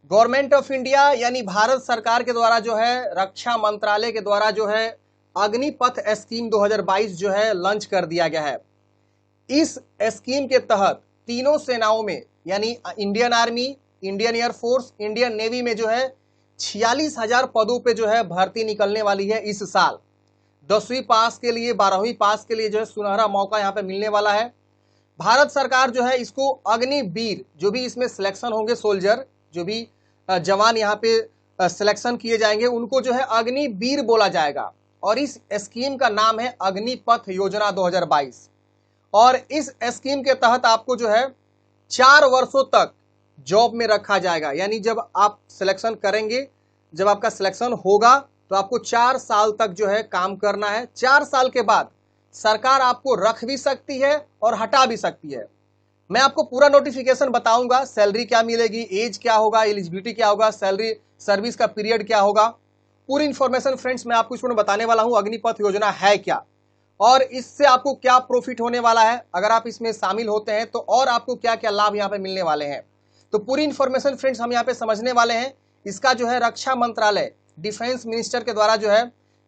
Government of India यानी भारत सरकार के द्वारा जो है, रक्षा मंत्रालय के द्वारा जो है अग्निपथ स्कीम 2022 जो है लॉन्च कर दिया गया है। इस स्कीम के तहत तीनों सेनाओं में यानी Indian army, Indian air force, Indian navy में जो है 46,000 पदों पे जो है भर्ती निकलने वाली है इस साल। 10वीं पास के लिए, 12वीं पास के लिए जो है सुनहरा मौका यहाँ पे मिलने वाला है। भारत सरकार जो है इसको अग्निवीर, जो भी इसमें सिलेक्शन होंगे सोल्जर, जो भी जवान यहाँ पे सिलेक्शन किए जाएंगे, उनको जो है अग्निवीर बोला जाएगा। और इस स्कीम का नाम है अग्निपथ योजना 2022। और इस स्कीम के तहत आपको जो है 4 वर्षों तक जॉब में रखा जाएगा। यानी जब आप सिलेक्शन करेंगे, जब आपका सिलेक्शन होगा तो आपको 4 साल तक जो है काम करना है। 4 साल के बाद सरकार आपको रख भी सकती है और हटा भी सकती है। मैं आपको पूरा नोटिफिकेशन बताऊंगा, सैलरी क्या मिलेगी, एज क्या होगा, एलिजिबिलिटी क्या होगा, सैलरी, सर्विस का पीरियड क्या होगा, पूरी इंफॉर्मेशन फ्रेंड्स मैं आपको इसमें बताने वाला हूं। अग्निपथ योजना है क्या और इससे आपको क्या प्रॉफिट होने वाला है, अगर आप इसमें शामिल होते हैं तो और आपको क्या क्या लाभ यहाँ पे मिलने वाले हैं, तो पूरी इंफॉर्मेशन फ्रेंड्स हम यहाँ पे समझने वाले हैं। इसका जो है रक्षा मंत्रालय, डिफेंस मिनिस्टर के द्वारा जो है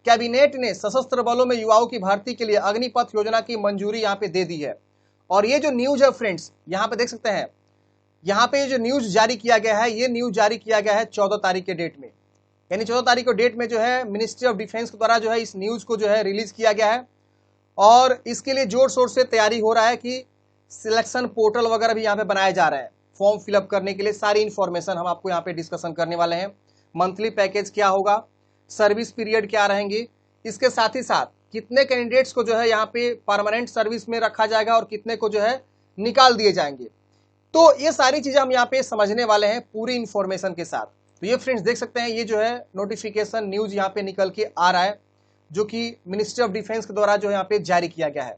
कैबिनेट ने सशस्त्र बलों में युवाओं की भर्ती के लिए अग्निपथ योजना की मंजूरी यहाँ पे दे दी है। और ये जो न्यूज है फ्रेंड्स, यहाँ पे देख सकते हैं, यहाँ पे जो न्यूज जारी किया गया है, ये न्यूज जारी किया गया है 14 तारीख के डेट में। यानी 14 तारीख को डेट में जो है मिनिस्ट्री ऑफ डिफेंस के द्वारा जो है इस न्यूज को जो है रिलीज किया गया है। और इसके लिए जोर शोर से तैयारी हो रहा है कि सिलेक्शन पोर्टल वगैरह भी यहाँ पे बनाए जा रहे हैं फॉर्म फिलअप करने के लिए। सारी इंफॉर्मेशन हम आपको यहाँ पे डिस्कशन करने वाले हैं। मंथली पैकेज क्या होगा, सर्विस पीरियड क्या रहेंगे, इसके साथ ही साथ कितने कैंडिडेट्स को जो है यहाँ पे परमानेंट सर्विस में रखा जाएगा और कितने को जो है निकाल दिए जाएंगे। तो ये सारी चीजें हम यहाँ पे समझने वाले हैं पूरी इंफॉर्मेशन के साथ। तो ये फ्रेंड्स देख सकते हैं, ये जो है नोटिफिकेशन न्यूज यहाँ पे निकल के आ रहा है, जो कि मिनिस्ट्री ऑफ डिफेंस के द्वारा जो यहाँ पे जारी किया गया है।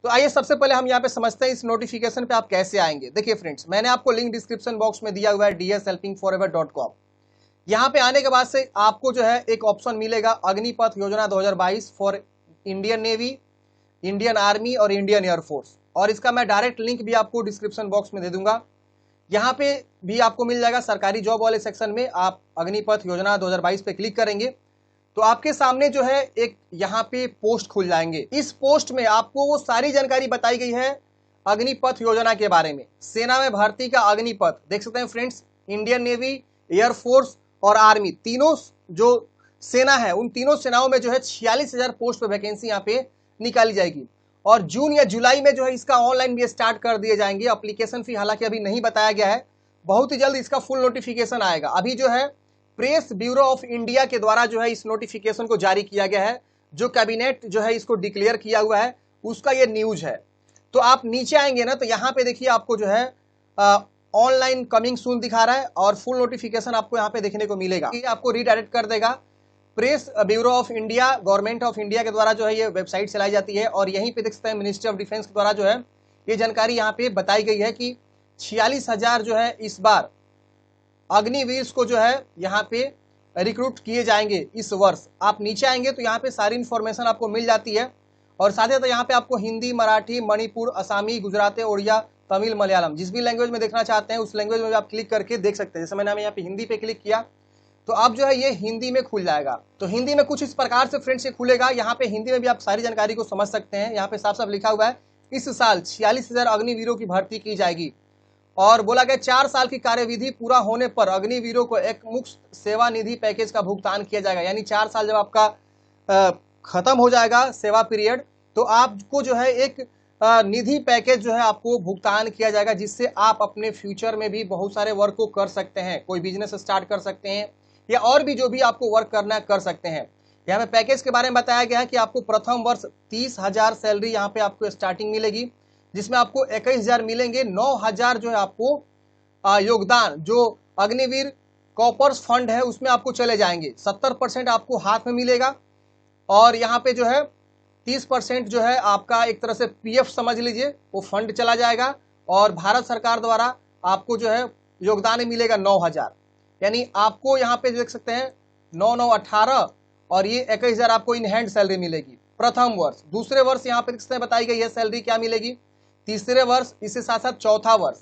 तो आइए सबसे पहले हम यहाँ पे समझते हैं इस नोटिफिकेशन पे आप कैसे आएंगे। देखिए फ्रेंड्स, मैंने आपको लिंक डिस्क्रिप्शन बॉक्स में दिया हुआ है dshelpingforever.com। यहाँ पे आने के बाद से आपको जो है एक ऑप्शन मिलेगा अग्निपथ योजना 2022 for Indian navy, Indian army और इंडियन एयरफोर्स। और इसका मैं डायरेक्ट लिंक भी आपको डिस्क्रिप्शन बॉक्स में दे दूंगा। यहाँ पे भी आपको मिल जाएगा सरकारी जॉब वाले सेक्शन में। आप अग्निपथ योजना 2022 पे क्लिक करेंगे तो आपके सामने जो है एक यहाँ पे पोस्ट खुल जाएंगे। इस पोस्ट में आपको वो सारी जानकारी बताई गई है अग्निपथ योजना के बारे में। सेना में भर्ती का अग्निपथ देख सकते हैं फ्रेंड्स, इंडियन नेवी, एयरफोर्स और आर्मी, तीनों जो सेना है उन तीनों सेनाओं में जो है 46,000 पोस्ट पे वैकेंसी यहाँ पे निकाली जाएगी। और जून या जुलाई में जो है इसका ऑनलाइन भी स्टार्ट कर दिए जाएंगे। एप्लीकेशन फी हालांकि अभी नहीं बताया गया है, बहुत ही जल्द इसका फुल नोटिफिकेशन आएगा। अभी जो है प्रेस ब्यूरो ऑफ इंडिया के द्वारा जो है इस नोटिफिकेशन को जारी किया गया है, जो कैबिनेट जो है इसको डिक्लेयर किया हुआ है, उसका ये न्यूज है। तो आप नीचे आएंगे ना तो यहाँ पे देखिए आपको जो है ऑनलाइन कमिंग सून दिखा रहा है और फुल नोटिफिकेशन आपको यहाँ पे देखने को मिलेगा। ये आपको रीडायरेक्ट कर देगा press bureau of India, government of India के द्वारा जो है ये वेबसाइट चलाई जाती है। और यहीं पे देख सकते हैं मिनिस्ट्री ऑफ डिफेंस के द्वारा जो है ये जानकारी यहाँ पे बताई गई है कि 46,000 जो है इस बार अग्निवीर को जो है यहाँ पे रिक्रूट किए जाएंगे इस वर्ष। आप नीचे आएंगे तो यहाँ पे सारी इंफॉर्मेशन आपको मिल जाती है। और साथ ही साथ यहाँ पे आपको हिंदी, मराठी, मणिपुर, असमी, गुजराती, उड़िया, तमिल, मलयालम, जिस भी लैंग्वेज में देखना चाहते हैं उस लैंग्वेज में आप क्लिक करके देख सकते हैं। जैसे मैंने यहाँ पे हिंदी पे क्लिक किया तो अब जो है ये हिंदी में खुल जाएगा। तो हिंदी में कुछ इस प्रकार से फ्रेंड्स ये खुलेगा। यहाँ पे हिंदी में भी आप सारी जानकारी को समझ सकते हैं। यहाँ पे साफ साफ लिखा हुआ है इस साल 46,000 अग्निवीरों की भर्ती की जाएगी। और बोला गया 4 साल की कार्यविधि पूरा होने पर अग्निवीरों को एक मुफ्त सेवा निधि पैकेज का भुगतान किया जाएगा। यानी 4 साल जब आपका खत्म हो जाएगा सेवा पीरियड, तो आपको जो है एक निधि पैकेज जो है आपको भुगतान किया जाएगा, जिससे आप अपने फ्यूचर में भी बहुत सारे वर्क को कर सकते हैं। कोई बिजनेस स्टार्ट कर सकते हैं या और भी जो भी आपको वर्क करना है कर सकते हैं। यहाँ पे पैकेज के बारे में बताया गया है कि आपको प्रथम वर्ष 30,000 सैलरी यहाँ पे आपको स्टार्टिंग मिलेगी, जिसमें आपको 21,000 मिलेंगे। 9,000 जो है आपको योगदान जो अग्निवीर कॉपर्स फंड है उसमें आपको चले जाएंगे। 70% आपको हाथ में मिलेगा और यहाँ पे जो है 30% जो है आपका एक तरह से पीएफ समझ लीजिए, वो फंड चला जाएगा। और भारत सरकार द्वारा आपको जो है योगदान मिलेगा 9,000। यानी आपको यहाँ पे देख सकते हैं 9,918 और ये 21,000 आपको इन हैंड सैलरी मिलेगी प्रथम वर्ष। दूसरे वर्ष यहाँ पे बताई गई है सैलरी क्या मिलेगी, तीसरे वर्ष, इसके साथ साथ चौथा वर्ष।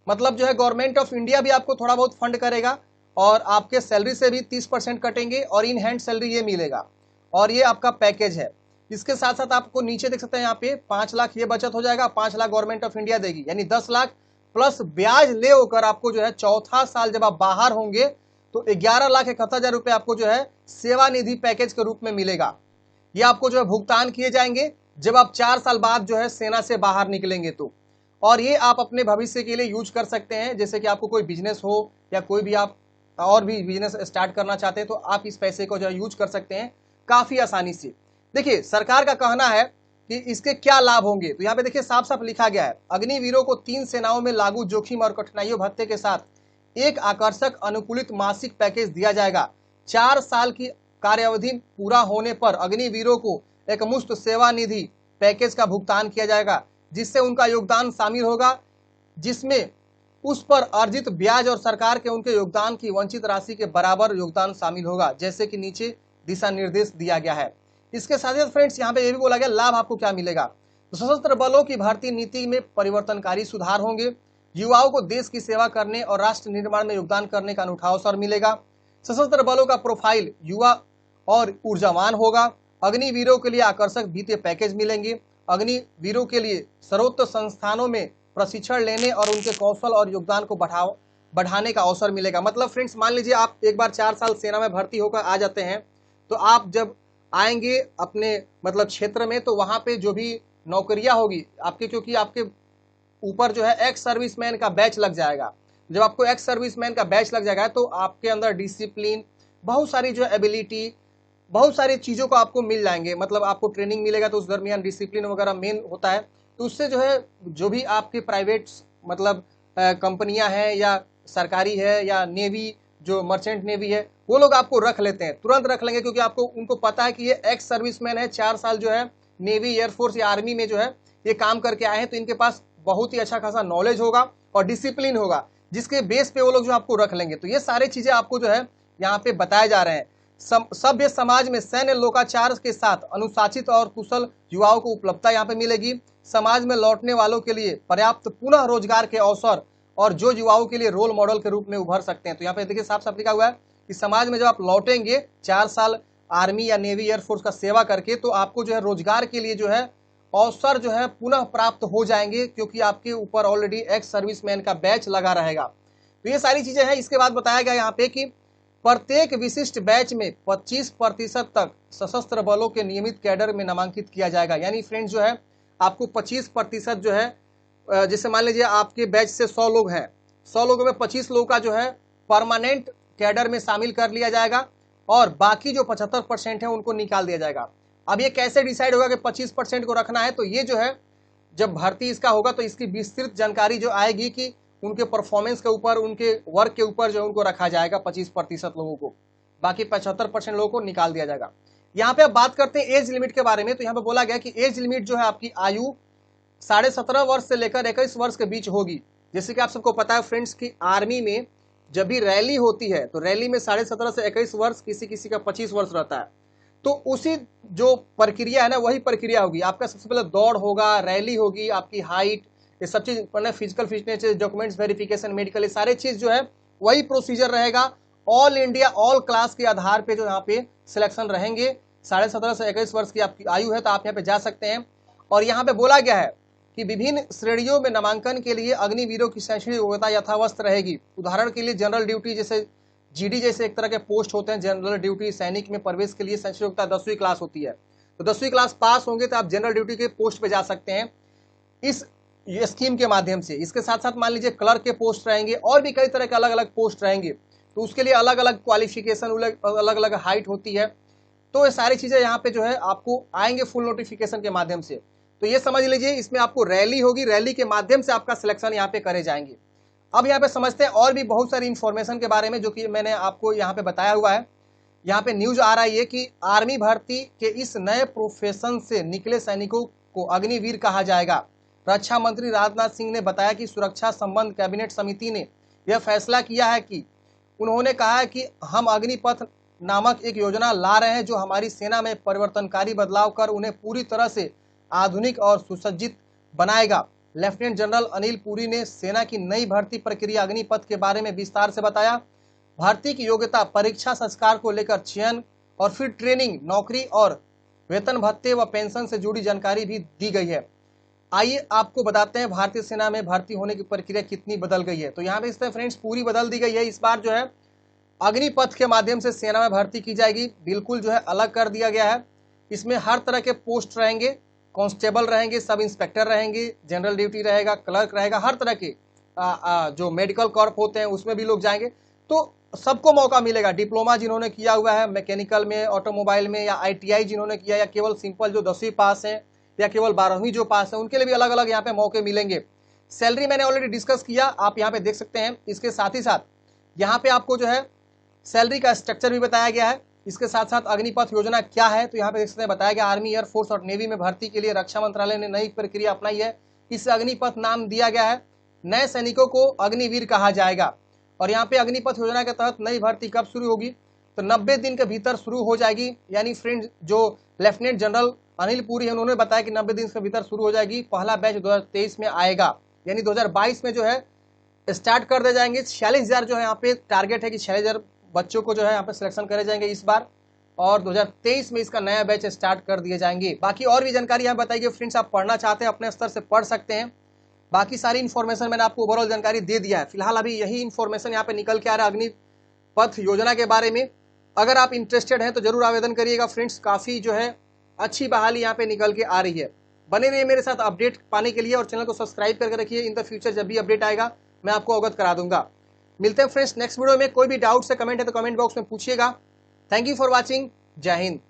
मतलब जो है गवर्नमेंट ऑफ इंडिया भी आपको थोड़ा बहुत फंड करेगा और आपके सैलरी से भी 30% कटेंगे और इन हैंड सैलरी ये मिलेगा और ये आपका पैकेज है। इसके साथ साथ आपको नीचे देख सकते हैं यहाँ पे 5 लाख ये बचत हो जाएगा, 5 लाख गवर्नमेंट ऑफ इंडिया देगी, यानी 10 लाख प्लस ब्याज ले होकर आपको जो है चौथा साल जब आप बाहर होंगे तो 11,71,000 रुपए आपको जो है सेवानिधि पैकेज के रूप में मिलेगा। ये आपको जो है भुगतान किए जाएंगे जब आप 4 साल बाद जो है सेना से बाहर निकलेंगे तो। और ये आप अपने भविष्य के लिए यूज कर सकते हैं, जैसे कि आपको कोई बिजनेस हो या कोई भी आप और भी बिजनेस स्टार्ट करना चाहते हैं तो आप इस पैसे को जो है यूज कर सकते हैं काफी आसानी से। देखिए सरकार का कहना है कि इसके क्या लाभ होंगे, तो यहाँ पे देखिए साफ साफ लिखा गया है, अग्निवीरों को 3 सेनाओं में लागू जोखिम और कठिनाइयों भत्ते के साथ एक आकर्षक अनुकूलित मासिक पैकेज दिया जाएगा। 4 साल की कार्यावधि पूरा होने पर अग्निवीरों को एक मुफ्त सेवानिधि पैकेज का भुगतान किया जाएगा, जिससे उनका योगदान शामिल होगा, जिसमें उस पर अर्जित ब्याज और सरकार के उनके योगदान की वंचित राशि के बराबर योगदान शामिल होगा, जैसे कि नीचे दिशा निर्देश दिया गया है। इसके साथ साथ फ्रेंड्स यहाँ पे ये भी बोला गया लाभ आपको क्या मिलेगा, तो सशस्त्र बलों की भर्ती नीति में परिवर्तनकारी सुधार होंगे, युवाओं को देश की सेवा करने और राष्ट्र निर्माण में योगदान करने का अनूठा अवसर मिलेगा, सशस्त्र बलों का प्रोफाइल युवा और ऊर्जावान होगा, अग्निवीरों के लिए आकर्षक वित्तीय पैकेज मिलेंगे, अग्निवीरों के लिए सर्वोच्च संस्थानों में प्रशिक्षण लेने और उनके कौशल और योगदान को बढ़ाने का अवसर मिलेगा। मतलब फ्रेंड्स मान लीजिए आप एक बार 4 साल सेना में भर्ती होकर आ जाते हैं, तो आप जब आएंगे अपने मतलब क्षेत्र में तो वहां पे जो भी नौकरियां होगी आपके, क्योंकि आपके ऊपर जो है एक्स सर्विसमैन का बैच लग जाएगा। जब आपको एक्स सर्विसमैन का बैच लग जाएगा तो आपके अंदर डिसिप्लिन, बहुत सारी जो एबिलिटी, बहुत सारी चीज़ों को आपको मिल जाएंगे। मतलब आपको ट्रेनिंग मिलेगा तो उस दरमियान डिसिप्लिन वगैरह मेन होता है, तो उससे जो है जो भी आपके प्राइवेट मतलब कंपनियां हैं या सरकारी है या नेवी जो मर्चेंट नेवी है वो लोग आपको रख लेते हैं, तुरंत रख लेंगे, क्योंकि आपको उनको पता है कि ये एक्स सर्विसमैन है, 4 साल जो है नेवी एयरफोर्स या आर्मी में जो है ये काम करके आए हैं, तो इनके पास बहुत ही अच्छा खासा नॉलेज होगा और डिसिप्लिन होगा, जिसके बेस पे वो लोग जो आपको रख लेंगे। तो ये सारी चीजें आपको जो है यहाँ पे बताए जा रहे हैं। सभ्य समाज में सैन्य लोकाचार के साथ अनुशासित और कुशल युवाओं को उपलब्धता यहाँ पे मिलेगी, समाज में लौटने वालों के लिए पर्याप्त पुनः रोजगार के अवसर और जो युवाओं के लिए रोल मॉडल के रूप में उभर सकते हैं। तो यहाँ पे देखिए साफ साफ लिखा हुआ है कि समाज में जब आप लौटेंगे 4 साल आर्मी या नेवी एयरफोर्स का सेवा करके, तो आपको जो है रोजगार के लिए जो है अवसर जो है पुनः प्राप्त हो जाएंगे, क्योंकि आपके ऊपर ऑलरेडी एक्स सर्विसमैन का बैच लगा रहेगा। तो ये सारी चीजें हैं। इसके बाद बताया गया यहाँ पे कि प्रत्येक विशिष्ट बैच में 25% तक सशस्त्र बलों के नियमित कैडर में नामांकित किया जाएगा। यानी फ्रेंड्स जो है आपको 25% जो है, जैसे मान लीजिए आपके बैच से 100 लोग हैं, 100 लोगों में 25 लोगों का जो है परमानेंट कैडर में शामिल कर लिया जाएगा और बाकी जो 75% है उनको निकाल दिया जाएगा। अब ये कैसे डिसाइड होगा कि 25% को रखना है, तो ये जो है जब भर्ती इसका होगा तो इसकी विस्तृत जानकारी जो आएगी कि उनके परफॉर्मेंस के ऊपर, उनके वर्क के ऊपर जो उनको रखा जाएगा 25% लोगों को, बाकी 75% लोगों को निकाल दिया जाएगा। यहाँ पे अब बात करते हैं एज लिमिट के बारे में। तो यहाँ पे बोला गया कि एज लिमिट जो है आपकी आयु 17.5 वर्ष से लेकर 21 वर्ष के बीच होगी। जैसे कि आप सबको पता है फ्रेंड्स की आर्मी में जब भी रैली होती है तो रैली में 17.5 से 21 वर्ष, किसी किसी का 25 वर्ष रहता है। तो उसी जो प्रक्रिया है ना वही प्रक्रिया होगी। आपका सबसे पहले दौड़ होगा, रैली होगी, आपकी हाइट, ये सब चीज physical fitness, documents verification, medical, ये सारे चीज जो है वही प्रोसीजर रहेगा। ऑल इंडिया ऑल क्लास के आधार पे जो यहाँ पे सिलेक्शन रहेंगे। 17.5 से 21 वर्ष की आपकी आयु है तो आप यहाँ पे जा सकते हैं। और यहाँ पे बोला गया है कि विभिन्न श्रेणियों में नामांकन के लिए अग्निवीरों की शैक्षणिक योग्यता यथावस्थ रहेगी। उदाहरण के लिए जनरल ड्यूटी जैसे जीडी जैसे एक तरह के पोस्ट होते हैं, जनरल ड्यूटी सैनिक में प्रवेश के लिए शैक्षणिक योग्यता 10वीं क्लास होती है। तो 10वीं क्लास पास होंगे तो आप जनरल ड्यूटी के पोस्ट पे जा सकते हैं इस स्कीम के माध्यम से। इसके साथ साथ मान लीजिए क्लर्क के पोस्ट रहेंगे और भी कई तरह के अलग अलग पोस्ट रहेंगे, तो उसके लिए अलग अलग क्वालिफिकेशन, अलग अलग हाइट होती है। तो ये सारी चीजें यहाँ पे जो है आपको आएंगे फुल नोटिफिकेशन के माध्यम से। तो ये समझ लीजिए इसमें आपको रैली होगी, रैली के माध्यम से आपका सिलेक्शन यहाँ पे करे जाएंगे। अब यहाँ पे समझते हैं और भी बहुत सारी इंफॉर्मेशन के बारे में जो कि मैंने आपको यहाँ पे बताया हुआ है। यहाँ पे न्यूज आ रहा है कि आर्मी भर्ती के इस नए प्रोफेशन से निकले सैनिकों को अग्निवीर कहा जाएगा। रक्षा मंत्री राजनाथ सिंह ने बताया कि सुरक्षा संबंध कैबिनेट समिति ने यह फैसला किया है कि उन्होंने कहा है कि हम अग्निपथ नामक एक योजना ला रहे हैं जो हमारी सेना में परिवर्तनकारी बदलाव कर उन्हें पूरी तरह से आधुनिक और सुसज्जित बनाएगा। लेफ्टिनेंट जनरल अनिल पुरी ने सेना की नई भर्ती प्रक्रिया अग्निपथ के बारे में विस्तार से बताया। भर्ती की योग्यता, परीक्षा, संस्कार को लेकर चयन और फिर ट्रेनिंग, नौकरी और वेतन भत्ते व पेंशन से जुड़ी जानकारी भी दी गई है। आइए आपको बताते हैं भारतीय सेना में भर्ती होने की प्रक्रिया कितनी बदल गई है। तो यहाँ पे इस तरह फ्रेंड्स पूरी बदल दी गई है। इस बार जो है अग्निपथ के माध्यम से सेना में भर्ती की जाएगी, बिल्कुल जो है अलग कर दिया गया है। इसमें हर तरह के पोस्ट रहेंगे, कांस्टेबल रहेंगे, सब इंस्पेक्टर रहेंगे, जनरल ड्यूटी रहेगा, क्लर्क रहेगा, हर तरह के जो मेडिकल कॉर्प होते हैं उसमें भी लोग जाएंगे। तो सबको मौका मिलेगा। डिप्लोमा जिन्होंने किया हुआ है मैकेनिकल में, ऑटोमोबाइल में, या ITI जिन्होंने किया, या केवल सिंपल जो 10वीं पास है या केवल 12वीं जो पास है, उनके लिए भी अलग अलग यहाँ पे मौके मिलेंगे। सैलरी मैंने ऑलरेडी डिस्कस किया, आप यहाँ पे देख सकते हैं। इसके साथ ही साथ यहाँ पे आपको जो है सैलरी का स्ट्रक्चर भी बताया गया है। इसके साथ साथ अग्निपथ योजना क्या है, तो यहाँ पे देख सकते हैं बताया गया। आर्मी, एयरफोर्स और नेवी में भर्ती के लिए रक्षा मंत्रालय ने नई प्रक्रिया अपनाई है। इसे अग्निपथ नाम दिया गया है। नए सैनिकों को अग्निवीर कहा जाएगा। और यहाँ पे अग्निपथ योजना के तहत नई भर्ती कब शुरू होगी, तो 90 दिन के भीतर शुरू हो जाएगी। यानी फ्रेंड्स जो लेफ्टिनेंट जनरल अनिल पुरी है उन्होंने बताया कि 90 दिन के भीतर शुरू हो जाएगी। पहला बैच 2023 में आएगा, यानी 2022 में जो है स्टार्ट कर दे जाएंगे। 46,000 जो है यहाँ पे टारगेट है कि 46,000 बच्चों को जो है यहाँ पे सिलेक्शन करे जाएंगे इस बार, और 2023 में इसका नया बैच स्टार्ट कर दिए जाएंगे। बाकी और भी जानकारी यहाँ बताइए फ्रेंड्स, आप पढ़ना चाहते हैं अपने स्तर से पढ़ सकते हैं। बाकी सारी इन्फॉर्मेशन मैंने आपको ओवरऑल जानकारी दे दिया है। फिलहाल अभी यही इन्फॉर्मेशन यहाँ पे निकल के आ रहा है अग्निपथ योजना के बारे में। अगर आप इंटरेस्टेड हैं तो जरूर आवेदन करिएगा फ्रेंड्स। काफ़ी जो है अच्छी बहाली यहाँ पे निकल के आ रही है। बने रहिए मेरे साथ अपडेट पाने के लिए और चैनल को सब्सक्राइब करके रखिए। इन द फ्यूचर जब भी अपडेट आएगा मैं आपको अवगत करा दूंगा। मिलते हैं फ्रेंड्स नेक्स्ट वीडियो में। कोई भी डाउट से कमेंट है तो कमेंट बॉक्स में पूछिएगा। Thank you for watching. जय हिंद।